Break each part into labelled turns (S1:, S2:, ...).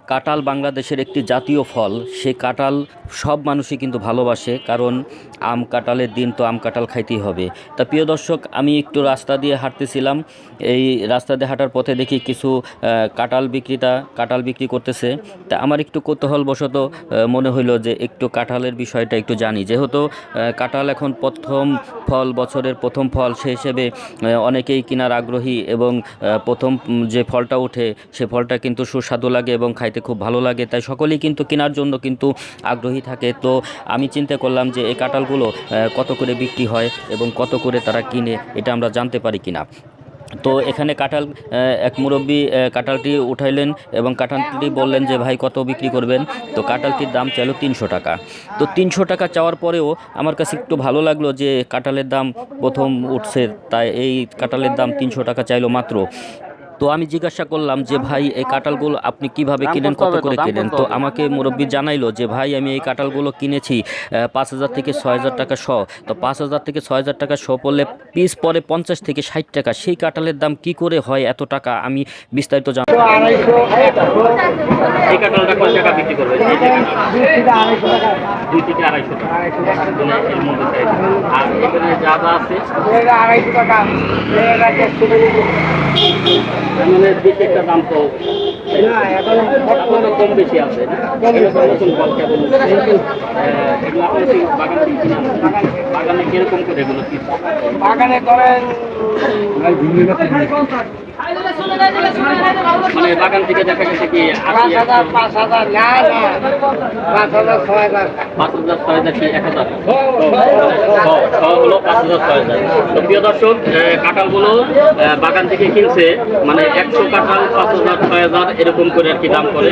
S1: কাঁঠাল বাংলাদেশের একটি জাতীয় ফল। সে কাঁঠাল সব মানুষই কিন্তু ভালোবাসে, কারণ আম কাঁঠালের দিন তো আম কাঁঠাল খাইতেই হবে। তা প্রিয় দর্শক, আমি একটু রাস্তা দিয়ে হাঁটতেছিলাম। এই রাস্তা দিয়ে হাঁটার পথে দেখি কিছু কাঁঠাল বিক্রেতা কাঁঠাল বিক্রি করতেছে। তা আমার একটু কৌতূহলবশত মনে হইলো যে একটু কাঁঠালের বিষয়টা একটু জানি, যেহেতু কাঁঠাল এখন প্রথম ফল, বছরের প্রথম ফল, সে হিসেবে অনেকেই কেনার আগ্রহী। এবং প্রথম যে ফলটা ওঠে সে ফলটা কিন্তু সুস্বাদু লাগে এবং খাইতে খুব ভালো লাগে, তাই সকলেই কিন্তু কেনার জন্য কিন্তু আগ্রহী থাকে। তো আমি চিন্তা করলাম যে এই কাঁঠালগুলো কত করে বিক্রি হয় এবং কত করে তারা কিনে, এটা আমরা জানতে পারি কিনা। তো এখানে কাঁঠাল এক মুরব্বী কাঁঠালটি উঠাইলেন এবং কাঁঠালটি বললেন যে ভাই কত বিক্রি করবেন। তো কাঁঠালটির দাম চাইলো 300 টাকা। তো 300 টাকা চাওয়ার পরেও আমার কাছে একটু ভালো লাগলো যে কাঁঠালের দাম প্রথম উঠছে, তাই এই কাঁঠালের দাম 300 টাকা চাইলো মাত্র। তো আমি জিজ্ঞাসা করলাম যে ভাই, এই কাঁঠালগুলো আপনি কিভাবে কিনেন, কত করে কিনেন? তো আমাকে মুরব্বি জানাইলো যে ভাই, আমি এই কাঁঠালগুলো কিনেছি 5,000 থেকে 6,000 টাকা শ। তো 5,000 থেকে 6,000 টাকা শ পড়লে পিস পরে 50 থেকে 60 টাকা। সেই কাঁঠালের দাম কি করে হয় এত টাকা, আমি বিস্তারিত জান। এই কাঁঠালটা কত টাকা বিক্রি করবে? এই যে কাঁঠাল 2 থেকে 250 টাকা। মানে এর মধ্যে আর এখানে যা যা আছে 250 টাকা। মানে বেশি একটা দাম তো কম বেশি আছে। নতুন ফল কেবল এগুলো আপনার বাগান থেকে কিনে বাগানে কিরকম করে এগুলো কি বাগানে করেন? মানে বাগান থেকে দেখা গেছে কি 5,000 5,000 না 5,000 6,000 5,000 6,000 কি 1,000 হলো 5,000 6,000। তো প্রিয় দর্শক, কাঁঠালগুলো বাগান থেকে কিনছে, মানে 100 কাঁঠাল 5,000 6,000 এরকম করে আর কি দাম করে।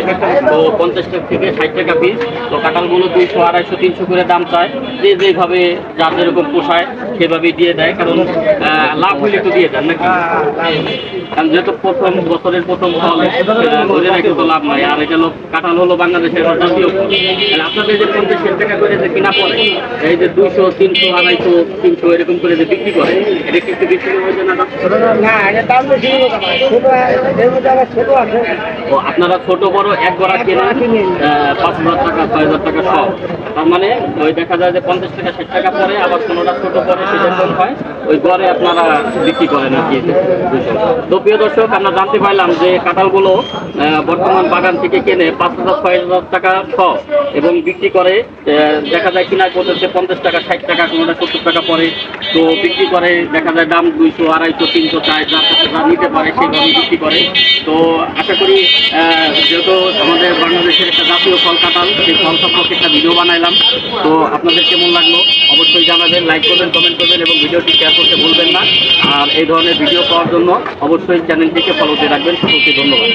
S1: তো 50 টাকা থেকে 60 টাকা পিস। তো কাঁঠালগুলো 200 250 300 করে দাম চায়, যে যেভাবে যার যেরকম পোষায় সেভাবেই দিয়ে দেয়, কারণ লাভ হইলে একটু দিয়ে দেন নাকি। কারণ যেহেতু প্রথম বছরের প্রথম ফল, ধরে রাখতে তো লাভ নাই। আর এটা হলো কাঁঠাল হলো বাংলাদেশের জাতীয় ফল। আপনাদের যে 50 টাকা করে যে কিনা পড়ে, এই যে 200 300 250 300 এরকম করে যে বিক্রি করে, এটা কি একটু বিক্রি হয়েছে না? ও আপনারা ছোট বড় এক গড়া কিনে 5,000 টাকা 6,000 টাকা সব। তার মানে ওই দেখা যায় যে 50 টাকা 60 টাকা পরে, আবার কোনোটা ছোট পরে সেটা কম হয়, ওই গড়ে আপনারা বিক্রি করেন আর কি। তো প্রিয় দর্শক, আমরা জানতে পারলাম যে কাঁঠালগুলো বর্তমান বাগান থেকে কেনে 5,000 6,000 টাকা সব, এবং বিক্রি করে দেখা যায় কিনা করতেছে 50 টাকা 60 টাকা, কোনোটা 70 টাকা পরে। তো বিক্রি করে দেখা যায় দাম 200 250 300 চায়, যার কাছে যা নিতে পারে সেইভাবে বিক্রি করে। তো আশা করি যেহেতু আমাদের বাংলাদেশের একটা জাতীয় ফল কাঁঠাল, সেই ফল সম্পর্কে একটা ভিডিও বানাইলাম। তো আপনাদের কেমন লাগলো অবশ্যই জানাবেন, লাইক করবেন, কমেন্ট করবেন এবং ভিডিওটি শেয়ার করতে ভুলবেন না। আর এই ধরনের ভিডিও পাওয়ার জন্য অবশ্যই চ্যানেলটিকে ফলো দিয়ে রাখবেন। সকলকে ধন্যবাদ।